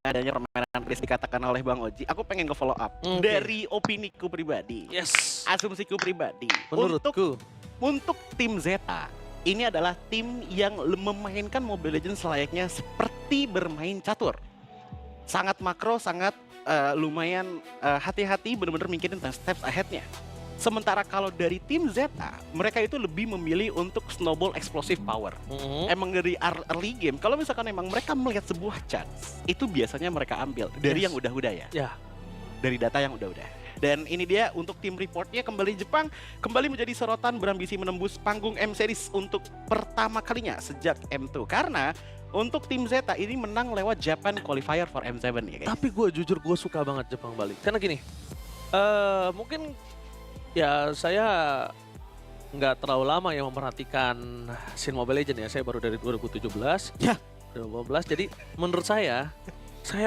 adanya permainan Chris dikatakan oleh Bang Oji, aku pengen nge-follow up Oke. dari opiniku pribadi, Yes. asumsiku pribadi. Menurutku. Untuk tim Zeta, ini adalah tim yang memainkan Mobile Legends selayaknya seperti bermain catur. Sangat makro, sangat lumayan hati-hati, benar-benar mikirin steps ahead-nya. Sementara kalau dari tim Zeta, mereka itu lebih memilih untuk snowball explosive power. Emang dari early game, kalau misalkan emang mereka melihat sebuah chance, itu biasanya mereka ambil dari Yes. yang udah-udah ya. Ya. Dari data yang udah-udah. Dan ini dia untuk tim reportnya, kembali Jepang, kembali menjadi sorotan, berambisi menembus panggung M-Series untuk pertama kalinya sejak M2. Karena untuk tim Zeta ini menang lewat Japan Qualifier for M7 ya guys. Tapi gue jujur gue suka banget Jepang balik. Karena gini, mungkin ya saya nggak terlalu lama ya memperhatikan scene Mobile Legends ya. Saya baru dari 2017. Ya. 2015. Jadi menurut saya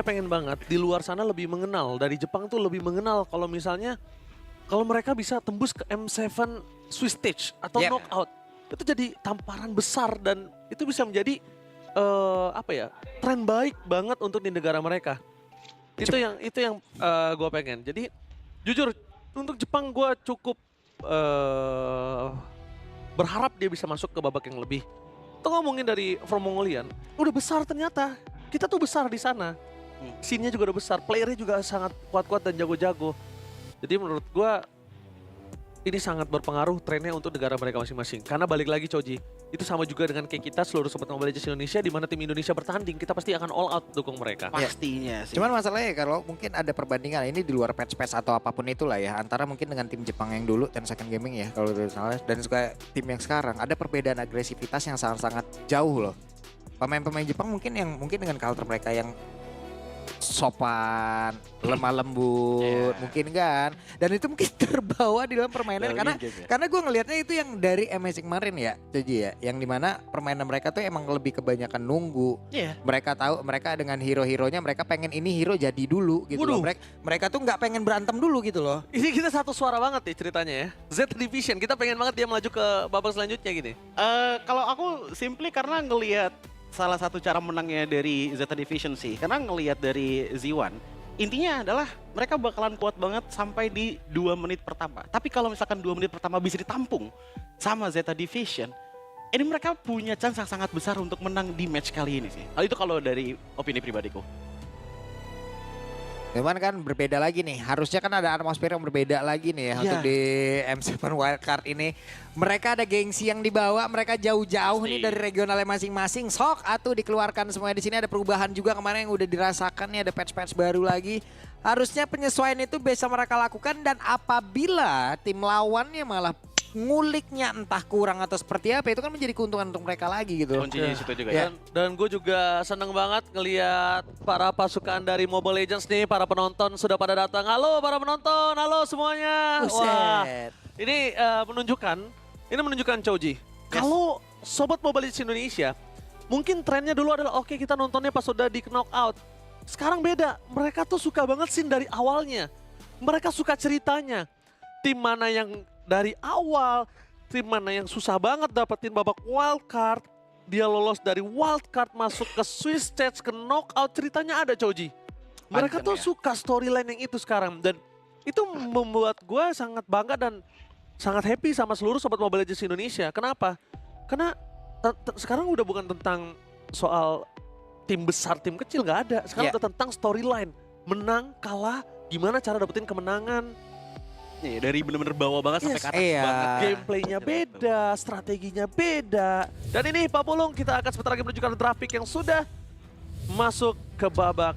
pengen banget di luar sana lebih mengenal. Dari Jepang tuh lebih mengenal kalau misalnya kalau mereka bisa tembus ke M7 Swiss Stage atau Yeah. knockout. Itu jadi tamparan besar dan itu bisa menjadi apa ya, tren baik banget untuk di negara mereka. Itu yang gue pengen. Jadi jujur untuk Jepang gue cukup berharap dia bisa masuk ke babak yang lebih. Tuh ngomongin dari From Mongolian, udah besar ternyata. Kita tuh besar di sana. Scene-nya juga udah besar, playernya juga sangat kuat-kuat dan jago-jago. Jadi menurut gue ini sangat berpengaruh trennya untuk negara mereka masing-masing. Karena balik lagi Coji, itu sama juga dengan kayak kita seluruh Sobat Mobile Legends Indonesia, di mana tim Indonesia bertanding, kita pasti akan all out dukung mereka. Pastinya sih. Cuman masalahnya kalau mungkin ada perbandingan ini di luar patch-patch atau apapun itulah ya, antara mungkin dengan tim Jepang yang dulu, Ten Second Gaming ya kalau tidak salah, dan juga tim yang sekarang, ada perbedaan agresivitas yang sangat-sangat jauh loh. Pemain-pemain Jepang mungkin dengan culture mereka yang sopan, lemah lembut, mungkin kan, dan itu mungkin terbawa di dalam permainan karena gue ngelihatnya itu yang dari MSI kemarin ya, Joji ya, yang dimana permainan mereka tuh emang lebih kebanyakan nunggu. Mereka tahu mereka dengan hero-heronya mereka pengen ini hero jadi dulu gitu loh. Mereka tuh nggak pengen berantem dulu gitu loh. Ini kita satu suara banget ya ceritanya ya. Z Division, kita pengen banget dia melaju ke babak selanjutnya gini. Kalau aku simply karena ngelihat salah satu cara menangnya dari Zeta Division sih, karena ngelihat dari Z1, intinya adalah mereka bakalan kuat banget sampai di 2 menit pertama. Tapi kalau misalkan 2 menit pertama bisa ditampung sama Zeta Division, ini mereka punya chance yang sangat besar untuk menang di match kali ini sih. Itu kalau dari opini pribadiku. Cuman kan berbeda lagi nih, harusnya kan ada atmosfer yang berbeda lagi nih ya untuk di M7 Wildcard ini. Mereka ada gengsi yang dibawa, mereka jauh-jauh nih dari regionalnya masing-masing. Sok atuh dikeluarkan semuanya di sini, ada perubahan juga kemarin yang udah dirasakan nih, ada patch-patch baru lagi. Harusnya penyesuaian itu bisa mereka lakukan, dan apabila tim lawannya malah nguliknya entah kurang atau seperti apa, itu kan menjadi keuntungan untuk mereka lagi gitu. Kuncinya di situ juga Ya. ya. Dan gue juga seneng banget ngelihat para pasukan dari Mobile Legends nih, para penonton sudah pada datang. Halo para penonton, halo semuanya. Wah, Buset. ini menunjukkan Choji. Kalau Sobat Mobile Legends Indonesia, mungkin trennya dulu adalah oke, kita nontonnya pas sudah di knockout. Sekarang beda, mereka tuh suka banget scene dari awalnya. Mereka suka ceritanya. Tim mana yang dari awal, tim mana yang susah banget dapetin babak wildcard, dia lolos dari wildcard masuk ke Swiss Stage, ke knockout, ceritanya ada Choji. Mereka tuh suka storyline yang itu sekarang, dan itu membuat gue sangat bangga dan sangat happy sama seluruh Sobat Mobile Legends Indonesia. Kenapa? Karena sekarang udah bukan tentang soal tim besar, tim kecil, nggak ada. Sekarang udah tentang storyline, menang, kalah, gimana cara dapetin kemenangan. Dari bener-bener bawah banget sampai ke atas banget. Gameplaynya beda, strateginya beda. Dan ini Pak Pulung, kita akan sebentar lagi menunjukkan grafik yang sudah masuk ke babak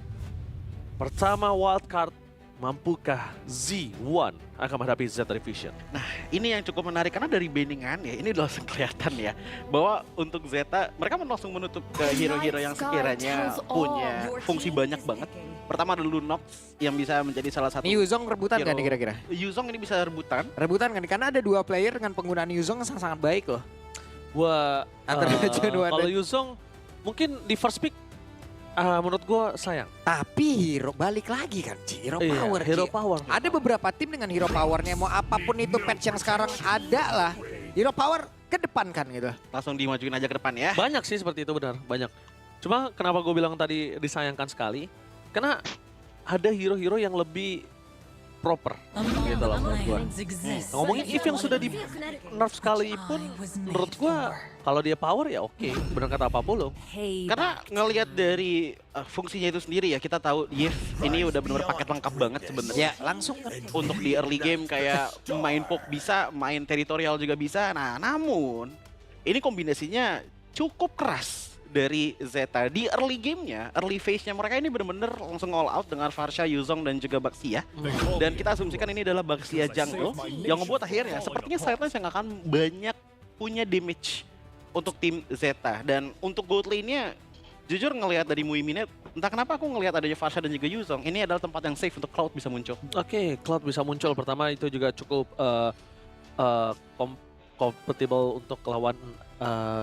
pertama wildcard. Mampukah Z1 akan menghadapi Zeta Division? Nah, ini yang cukup menarik karena dari bandingan ya, ini udah langsung kelihatan ya bahwa untuk Zeta mereka langsung menutup ke hero-hero yang sekiranya punya fungsi banyak banget. Pertama ada Lunox yang bisa menjadi salah satu. Ini Yuzong rebutan kan nih kira-kira? Yuzong ini bisa rebutan. Rebutan kan, karena ada 2 player dengan penggunaan Yuzong yang sangat baik loh. Gua Antara Jenuan kalau dan- Yuzong mungkin di first pick menurut gua sayang. Tapi hero balik lagi kan, Ci. Hero power. Hero Ci. power. Ada beberapa tim dengan hero powernya, mau apapun itu patch yang sekarang ada lah. Hero power ke depan kan gitu. Langsung dimajuin aja ke depan ya. Banyak sih seperti itu, benar, banyak. Cuma kenapa gue bilang tadi disayangkan sekali, Karena ada hero-hero yang lebih proper gitu loh menurut gua. Ngomongin Eve yang sudah di nerf sekalipun, menurut gua kalau dia power ya oke, benar kata Pak Pulung. Karena ngelihat dari fungsinya itu sendiri ya, kita tahu Yves ini udah benar-benar paket lengkap banget sebenarnya. Ya langsung kan. Untuk di early game kayak main poke bisa, main teritorial juga bisa. Nah, namun ini kombinasinya cukup keras dari Zeta di early gamenya, early phase-nya mereka ini benar-benar langsung all out dengan Farsha, Yuzong dan juga Baxia. Dan kita asumsikan ini adalah Baxia jungle yang membuat akhirnya sepertinya Sidelines yang akan banyak punya damage untuk tim Zeta. Dan untuk gold lane-nya jujur ngelihat dari Muiminnya, entah kenapa aku ngelihat adanya Farsha dan juga Yuzong, ini adalah tempat yang safe untuk Cloud bisa muncul. Oke, Cloud bisa muncul. Pertama itu juga cukup compatible untuk lawan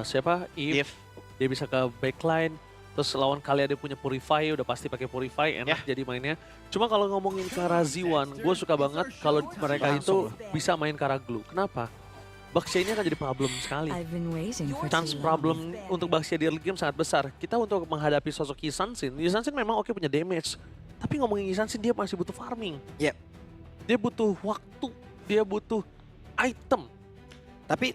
siapa? Eve. Dia bisa ke backline, terus lawan kalian dia punya Purify, udah pasti pakai Purify, enak jadi mainnya. Cuma kalau ngomongin ke arah Z1, gue suka banget kalau mereka itu bisa main ke arah glue. Kenapa? Baxia ini akan jadi problem sekali. Chance problem untuk Baxia di early game sangat besar. Kita untuk menghadapi sosok Yi Sun-Shin memang oke punya damage. Tapi ngomongin Yi Sun-Shin dia masih butuh farming. Yep. Dia butuh waktu, dia butuh item. Tapi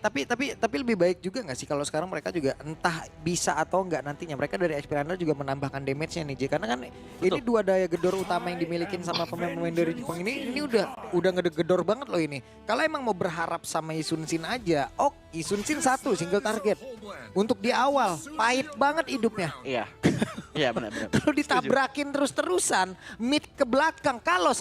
lebih baik juga nggak sih kalau sekarang mereka juga entah bisa atau nggak nantinya mereka dari Aspiranda juga menambahkan damage-nya nih J, karena kan ini dua daya gedor utama yang dimilikin sama pemain-pemain dari Jepang ini udah ngedegedor banget loh ini. Kalau emang mau berharap sama Yi Sun-Shin aja, Yi Sun-Shin satu single target untuk di awal pahit banget hidupnya. Iya. Iya benar-benar. Kalau ditabrakin terus-terusan mid ke belakang kalau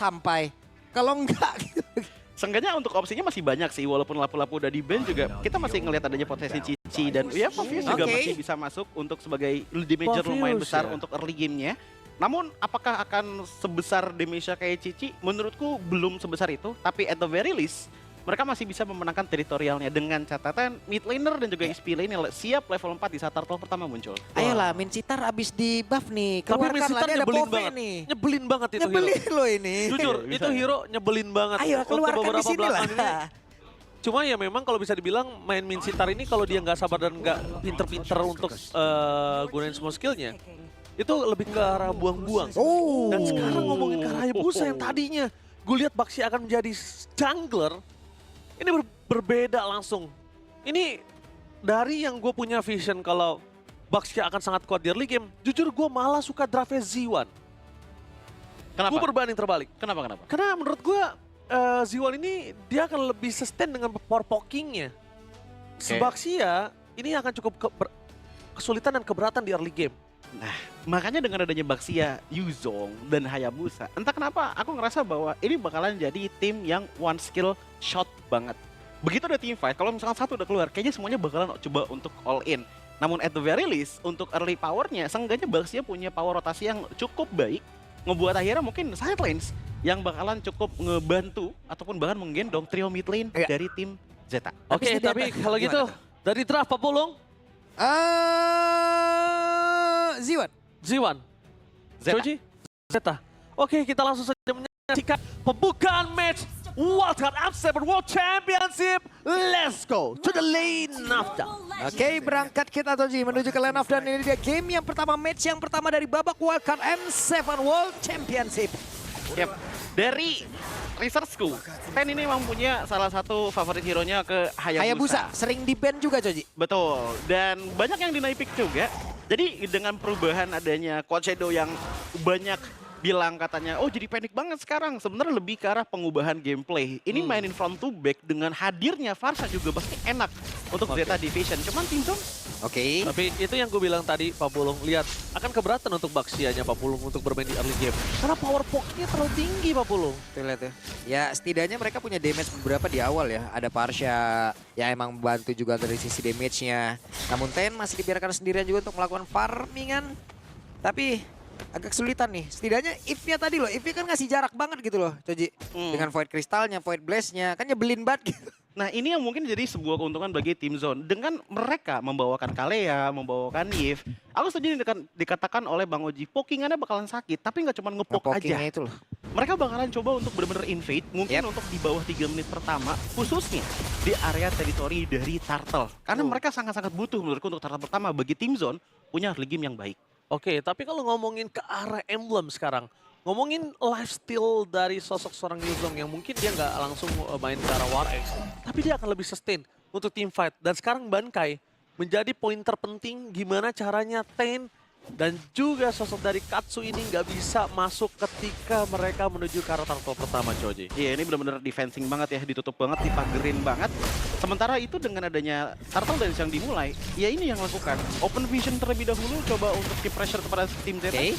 enggak gitu. Seenggaknya untuk opsinya masih banyak sih, walaupun lapu-lapu udah di ban juga kita masih ngelihat adanya potensi Cici dan ya Pophius juga masih bisa masuk untuk sebagai damager lumayan besar untuk early game-nya. Namun apakah akan sebesar damage-nya kayak Cici? Menurutku belum sebesar itu, tapi at the very least mereka masih bisa memenangkan teritorialnya dengan catatan mid laner dan juga XP lane yang siap level 4 di saat turtle pertama muncul. Ayolah, Min Citar abis di buff nih. Tapi Min Citar ada nyebelin Pove banget. nih. Nyebelin banget itu Nyebelin hero. loh ini. Jujur, itu hero nyebelin banget. Ayo keluarkan di beberapa sini lah. Cuma ya memang kalau bisa dibilang main Min Citar ini kalau dia nggak sabar dan nggak pinter-pinter untuk gunain semua skillnya, itu lebih ke arah buang-buang. Dan sekarang ngomongin ke arah Hayabusa yang tadinya gue lihat Baxia akan menjadi jungler, ini berbeda langsung. Ini dari yang gue punya vision kalau Baxia akan sangat kuat di early game, jujur gue malah suka draftnya Z1. Kenapa? Gue berbanding terbalik. Kenapa? Karena menurut gue Z1 ini dia akan lebih sustain dengan power pokingnya. Baxia ini akan cukup kesulitan dan keberatan di early game. Nah, makanya dengan adanya Baxia, Yuzong, dan Hayabusa, entah kenapa aku ngerasa bahwa ini bakalan jadi tim yang one skill shot banget. Begitu ada team fight, kalau misalkan satu udah keluar, kayaknya semuanya bakalan coba untuk all in. Namun at the very least, untuk early powernya, seenggaknya Baxia punya power rotasi yang cukup baik, ngebuat akhirnya mungkin Sidelines yang bakalan cukup ngebantu, ataupun bahkan menggendong trio mid lane dari tim Zeta. Oke, tapi kalau gitu, dari draft Pak Pulung, Z1. Choji? Zeta. Oke, kita langsung saja menyaksikan pembukaan match Wildcard M7 World Championship. Let's go to the lane of down. Oke, berangkat kita Toji menuju ke lane of down. Ini dia game yang pertama, match yang pertama dari babak Wildcard M7 World Championship. Yep. Dari researchku, Ten ini memang punya salah satu favorit hero-nya ke Hayabusa. Sering di-ban juga Joji. Betul, dan banyak yang deny pick juga. Jadi dengan perubahan adanya Quad Shadow yang banyak bilang katanya, oh jadi panik banget sekarang. Sebenarnya lebih ke arah pengubahan gameplay. Ini mainin front to back dengan hadirnya Farsha juga pasti enak untuk Zeta Division. Cuman Team Zone Tapi itu yang gue bilang tadi, Pak Pulung, lihat akan keberatan untuk Baxianya Pak Pulung untuk bermain di early game. Karena power poknya terlalu tinggi Pak Pulung. Tuh lihat tuh. Ya setidaknya mereka punya damage beberapa di awal ya. Ada Farsha yang emang membantu juga dari sisi damage-nya. Namun Ten masih dibiarkan sendirian juga untuk melakukan farmingan. Tapi agak kesulitan nih. Setidaknya Eve-nya tadi loh. Eve kan ngasih jarak banget gitu loh Coji. Dengan Void Crystal-nya, Void Blaze-nya. Kan nyebelin banget gitu. Nah ini yang mungkin jadi sebuah keuntungan bagi tim Zone. Dengan mereka membawakan Kalea, membawakan Yves. Aku setuju dikatakan oleh Bang Oji, pokingannya bakalan sakit. Tapi nggak cuma ngepok aja. Itu loh. Mereka bakalan coba untuk benar-benar invade. Mungkin untuk di bawah 3 menit pertama. Khususnya di area teritori dari Turtle. Karena mereka sangat-sangat butuh menurutku untuk Turtle pertama. Bagi tim Zone punya early game yang baik. Oke, tapi kalau ngomongin ke arah emblem sekarang, ngomongin lifestyle dari sosok seorang Yuzong yang mungkin dia nggak langsung main ke arah War X, tapi dia akan lebih sustain untuk team fight. Dan sekarang Bankai menjadi poin terpenting gimana caranya Ten dan juga sosok dari Katsu ini nggak bisa masuk ketika mereka menuju ke arah turtle pertama, Choji. Iya, ini benar-benar defensing banget ya, ditutup banget, dipagerin banget. Sementara itu dengan adanya turtle dance yang dimulai, ya ini yang lakukan. Open vision terlebih dahulu, coba untuk keep pressure kepada tim Zeta. Oke.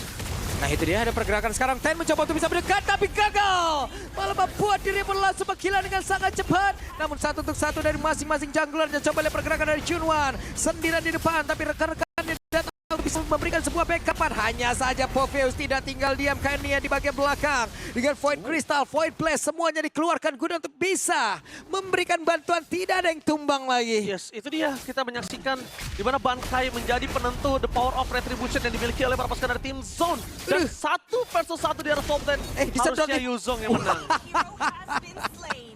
Nah itu dia ada pergerakan sekarang. Ten mencoba untuk bisa mendekat tapi gagal. Malah membuat diri berlangsung berkilat dengan sangat cepat. Namun satu untuk satu dari masing-masing junglernya. Coba lihat pergerakan dari Junwan. Sendirian di depan tapi rekan-rekannya datang untuk bisa memberikan sebuah backupan. Hanya saja Popheus tidak tinggal diam karena di bagian belakang. Dengan Void Crystal, Void Blast semuanya dikeluarkan guna untuk bisa memberikan bantuan. Tidak ada yang tumbang lagi. Yes, itu dia. Kita menyaksikan di mana Bankai menjadi penentu the power of retribution yang dimiliki oleh para pasukan dari tim Zone. Dan 1 versus 1 di arah top 10. disedot Harusnya nih. Yuzong yang menang.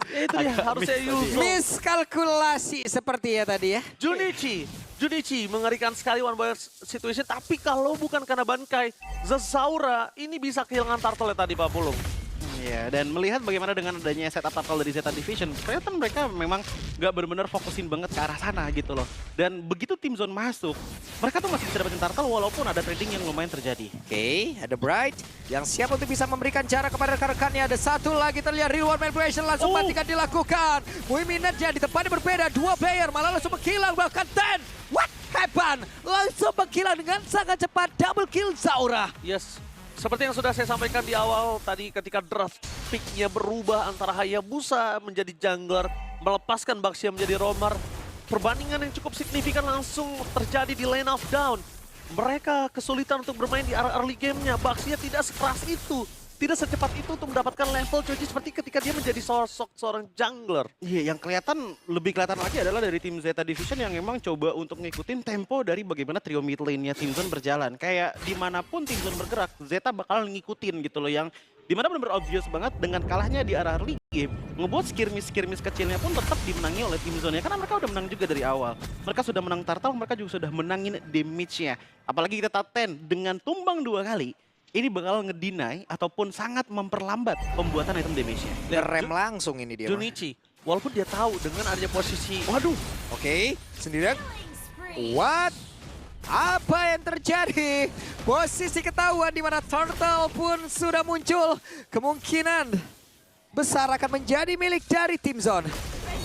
Ya itu dia, Agak harusnya miss tadi. Yuzong. Miskalkulasi seperti ya tadi ya. Junichi mengerikan sekali one boy situation, tapi kalau bukan karena Bankai, Zazaura ini bisa kehilangan turtle tadi Pak Pulung. Iya, dan melihat bagaimana dengan adanya setup turtle dari Zeta Division, kelihatan mereka memang nggak benar-benar fokusin banget ke arah sana gitu loh. Dan begitu tim Zone masuk, mereka tuh masih bisa dapetin turtle walaupun ada trading yang lumayan terjadi. Oke, ada Bright yang siap untuk bisa memberikan jarak kepada rekan-rekannya. Ada satu lagi terlihat real world manipulation langsung matikan dilakukan. Muiminatnya di tempatnya berbeda, 2 player malah langsung menghilang bahkan Ten. What happened? Langsung menghilang dengan sangat cepat, double kill Zaura. Yes, seperti yang sudah saya sampaikan di awal tadi ketika draft pick-nya berubah antara Hayabusa menjadi jungler, melepaskan Baxia menjadi roamer, perbandingan yang cukup signifikan langsung terjadi di lane of down. Mereka kesulitan untuk bermain di arah early game-nya. Baxia tidak sekeras itu, tidak secepat itu untuk mendapatkan level Choji seperti ketika dia menjadi sosok seorang jungler. Iya, yang lebih kelihatan lagi adalah dari tim Zeta Division yang memang coba untuk ngikutin tempo dari bagaimana trio mid lane-nya tim Zone berjalan. Kayak dimanapun tim Zone bergerak, Zeta bakal ngikutin gitu loh, yang dimana benar-benar obvious banget dengan kalahnya di arah early game, ngebuat skirmish-skirmish kecilnya pun tetap dimenangi oleh tim Zone-nya. Karena mereka udah menang juga dari awal. Mereka sudah menang turtle, mereka juga sudah menangin damage-nya. Apalagi kita tahu Ten dengan tumbang 2 kali, ini bakal ngedeny ataupun sangat memperlambat pembuatan item damage-nya. Ngerem langsung ini dia. Junichi, walaupun dia tahu dengan adanya posisi, Waduh, Oke, sendirian. What? Apa yang terjadi? Posisi ketahuan di mana Turtle pun sudah muncul. Kemungkinan besar akan menjadi milik dari tim Zone.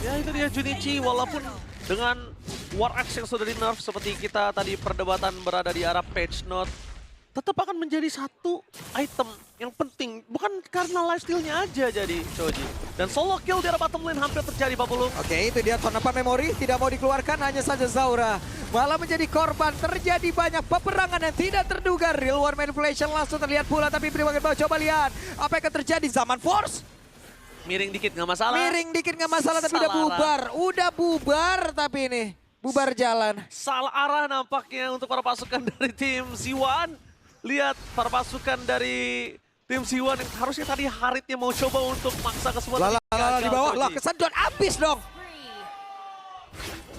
ya itu dia Junichi, walaupun dengan War Axe yang sudah di nerf seperti kita tadi perdebatan berada di arah Page Note, tetap akan menjadi satu item yang penting, bukan karena lifesteal-nya aja jadi Choji. Dan solo kill di arah bottom lane hampir terjadi Pak Pulung. Oke, itu dia tonapan memori, tidak mau dikeluarkan, hanya saja Zaura malah menjadi korban. Terjadi banyak peperangan yang tidak terduga. Real War Manipulation langsung terlihat pula, tapi beri bagian bawah, coba lihat apa yang akan terjadi. Zaman Force Miring dikit nggak masalah. miring dikit nggak masalah, tapi udah Salah arah. bubar. Udah bubar tapi ini, bubar jalan. Salah arah nampaknya untuk para pasukan dari tim Z1. Lihat para pasukan dari tim Z1 yang harusnya tadi Haritnya mau coba untuk maksa ke sebuah Lala di bawah, lah kesedot abis dong.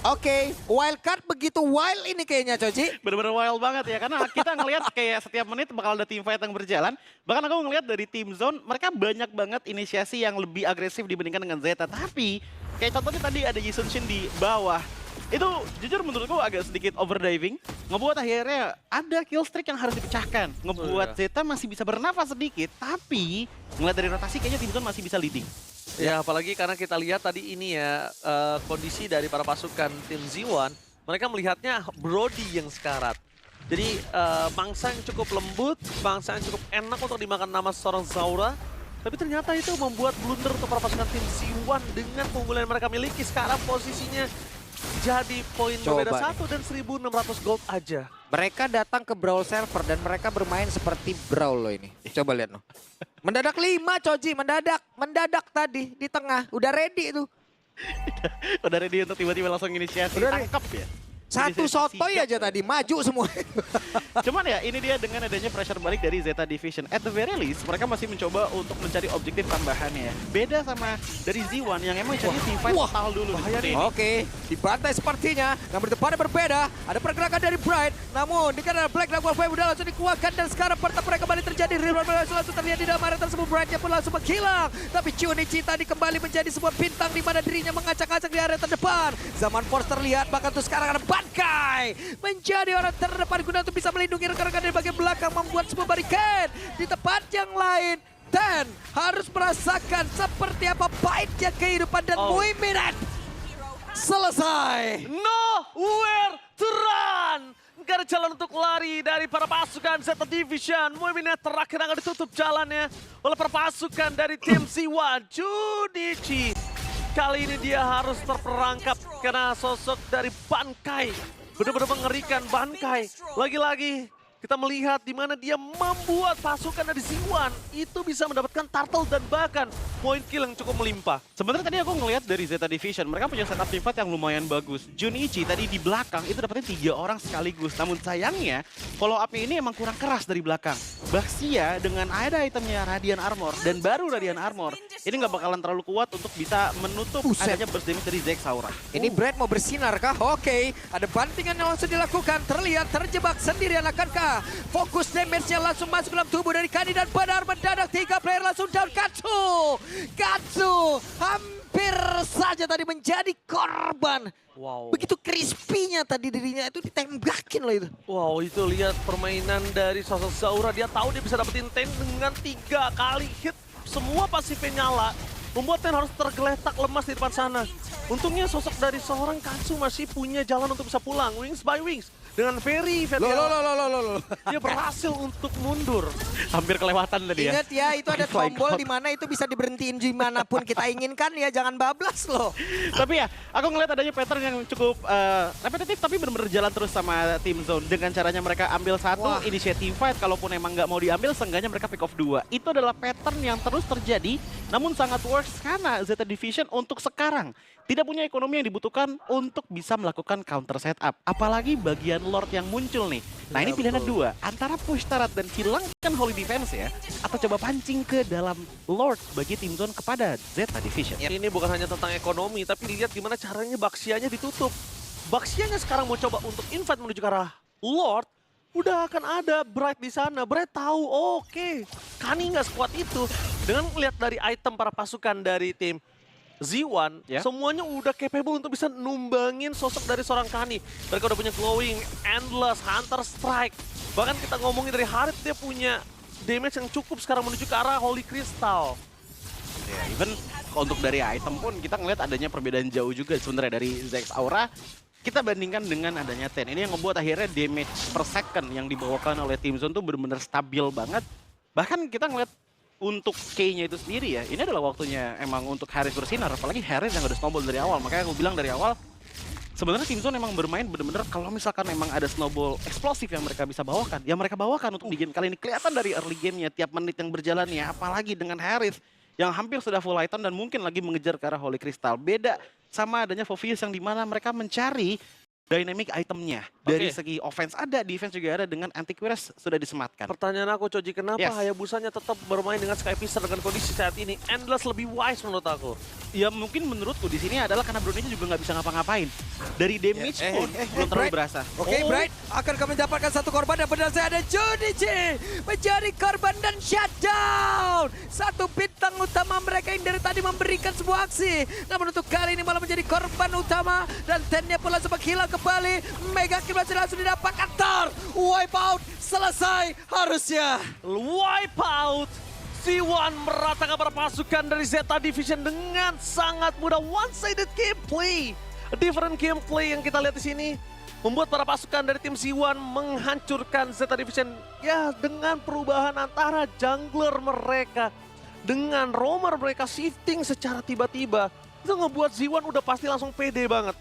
Oke, wildcard begitu wild ini kayaknya Choji. bener-bener wild banget ya, karena kita ngelihat kayak setiap menit bakal ada team fight yang berjalan. Bahkan aku ngelihat dari tim Zone, mereka banyak banget inisiasi yang lebih agresif dibandingkan dengan Zeta. Tapi kayak contohnya tadi ada Yisun Shin di bawah. Itu jujur menurutku agak sedikit overdiving. Ngebuat akhirnya ada kill streak yang harus dipecahkan. Ngebuat Zeta masih bisa bernafas sedikit, tapi ngeliat dari rotasi kayaknya tim Zone masih bisa leading. Ya apalagi karena kita lihat tadi ini ya kondisi dari para pasukan tim Z1, mereka melihatnya Brody yang sekarat. Jadi mangsa yang cukup lembut, mangsa yang cukup enak untuk dimakan nama seorang Zaura. Tapi ternyata itu membuat blunder untuk para pasukan tim Z1 dengan keunggulan yang mereka miliki. Sekarang posisinya jadi poin berbeda Coba 1 dan 1.600 gold aja. Mereka datang ke Brawl server dan mereka bermain seperti Brawl loh ini. Coba lihat loh. Mendadak 5 Choji, mendadak tadi di tengah. Udah ready itu. Udah ready untuk tiba-tiba langsung inisiasi, Udah tangkap ya. Satu Jadi sotoy sigap. aja tadi, maju semua. Cuman ya ini dia dengan adanya pressure balik dari Zeta Division. At the very least mereka masih mencoba untuk mencari objektif tambahannya. Beda sama dari Z1 yang emang cari teamfight Wah, total dulu. bahaya seperti nih. ini. Oke, dibantai sepertinya. Namun depannya berbeda. Ada pergerakan dari Bright. Namun dikarenakan Black Dragon Flame udah langsung dikeluarkan. Dan sekarang pertempuran kembali terjadi. Real langsung terjadi dalam area tersebut. Brightnya pun langsung menghilang. Tapi Chunichi tadi kembali menjadi sebuah bintang di mana dirinya mengacak-acak di area terdepan. Zaman Force terlihat. Bahkan tuh sekarang ada Bankai. Menjadi orang terdepan guna untuk bisa melindungi rekan-rekan dari bagian belakang. Membuat sebuah barricade. Di tempat yang lain. Dan harus merasakan seperti apa pahitnya kehidupan dan Muiminet selesai. Nowhere to run. Gak ada jalan untuk lari dari para pasukan Zeta Division. Muiminet terakhir akan ditutup jalannya oleh para pasukan dari tim Z1. Chunichi. Kali ini dia harus terperangkap karena sosok dari Bankai. Benar-benar mengerikan Bankai. Lagi-lagi kita melihat di mana dia membuat pasukan dari Z1 itu bisa mendapatkan turtle dan bahkan poin kill yang cukup melimpah. Sebenarnya tadi aku ngelihat dari Zeta Division, mereka punya setup teamfight yang lumayan bagus. Junichi tadi di belakang itu dapetin 3 orang sekaligus. Namun sayangnya, follow up-nya ini emang kurang keras dari belakang. Baxia dengan ada itemnya Radiant Armor dan baru Radiant Armor, ini nggak bakalan terlalu kuat untuk bisa menutup Buset. adanya burst damage dari Zex Aura. Ini Brad mau bersinar kah? Oke, ada bantingan yang langsung dilakukan. Terlihat terjebak sendirian akankah? Fokus damage-nya langsung masuk dalam tubuh dari Kani dan benar mendadak 3 player langsung down. Katsu hampir saja tadi menjadi korban. Wow. Begitu crispy-nya tadi dirinya itu ditembakin loh itu. Wow, itu lihat permainan dari sosok Zaura. Dia tahu dia bisa dapetin Ten dengan 3 kali hit. Semua pasifnya nyala. Membuat Ten harus tergeletak lemas di depan sana. Untungnya sosok dari seorang Katsu masih punya jalan untuk bisa pulang. Wings by Wings. Dengan very Loh. dia berhasil untuk mundur. Hampir kelewatan tadi ya. Ingat ya, itu ada Flying tombol Cloud. di mana itu bisa diberhentiin dimanapun kita inginkan ya. Jangan bablas loh. Tapi ya, aku ngeliat adanya pattern yang cukup repetitif tapi benar-benar jalan terus sama tim Zone. Dengan caranya mereka ambil satu, Wah. initiative fight, kalaupun emang nggak mau diambil, seenggaknya mereka pick off 2. Itu adalah pattern yang terus terjadi, namun sangat works karena Zeta Division untuk sekarang tidak punya ekonomi yang dibutuhkan untuk bisa melakukan counter setup. Apalagi bagian Lord yang muncul nih. Nah ini pilihannya dua, antara push turret dan hilangkan Holy Defense ya, atau coba pancing ke dalam Lord bagi tim Zone kepada Zeta Division. Ini bukan hanya tentang ekonomi, tapi lihat gimana caranya Baxianya ditutup. Baxianya sekarang mau coba untuk invade menuju ke arah Lord. Udah akan ada Bright di sana. Bright tahu, oke, Kani nggak sekuat itu. Dengan melihat dari item para pasukan dari tim Z1, Ya. semuanya udah capable untuk bisa numbangin sosok dari seorang Kani. Mereka udah punya Glowing, Endless, Hunter Strike. Bahkan kita ngomongin dari Harith, dia punya damage yang cukup sekarang menuju ke arah Holy Crystal. Ya, even untuk dari item pun kita ngeliat adanya perbedaan jauh juga sebenarnya dari Zex Aura. Kita bandingkan dengan adanya Ten. Ini yang membuat akhirnya damage per second yang dibawakan oleh tim Zone tuh benar-benar stabil banget. Bahkan kita ngeliat untuk K-nya itu sendiri ya, ini adalah waktunya emang untuk Harith bersinar. Apalagi Harith yang udah snowball dari awal. Makanya aku bilang dari awal, sebenarnya tim Zone emang bermain bener-bener kalau misalkan emang ada snowball eksplosif yang mereka bisa bawakan, ya mereka bawakan untuk di game kali ini. Kelihatan dari early game-nya, tiap menit yang berjalannya, apalagi dengan Harith yang hampir sudah full item dan mungkin lagi mengejar ke arah Holy Crystal. Beda sama adanya Phoveus yang dimana mereka mencari dynamic itemnya. Dari Oke. segi offense ada, defense juga ada, dengan anti-Quires sudah disematkan. Pertanyaan aku, Choji, kenapa Yes. Hayabusanya tetap bermain dengan Skypicer dengan kondisi saat ini? Endless lebih wise menurut aku. Ya mungkin menurutku di sini adalah karena Brunei juga nggak bisa ngapa-ngapain. Dari damage pun belum terlalu Bright. berasa. Oke, Bright akan kami mendapatkan satu korban dan benar saya ada Junichi menjadi korban dan shutdown. Satu bintang utama mereka yang dari tadi memberikan sebuah aksi. Namun untuk kali ini malah menjadi korban utama dan Tennya pula sempat hilang kembali. Mega kill masih langsung didapatkan. Wipe out selesai harusnya. Wipe out. C1 meratakan para pasukan dari Zeta Division dengan sangat mudah. One-sided gameplay. Different gameplay yang kita lihat di sini membuat para pasukan dari tim C1 menghancurkan Zeta Division ya dengan perubahan antara jungler mereka dengan roamer mereka shifting secara tiba-tiba. Itu ngebuat Z1 udah pasti langsung pede banget.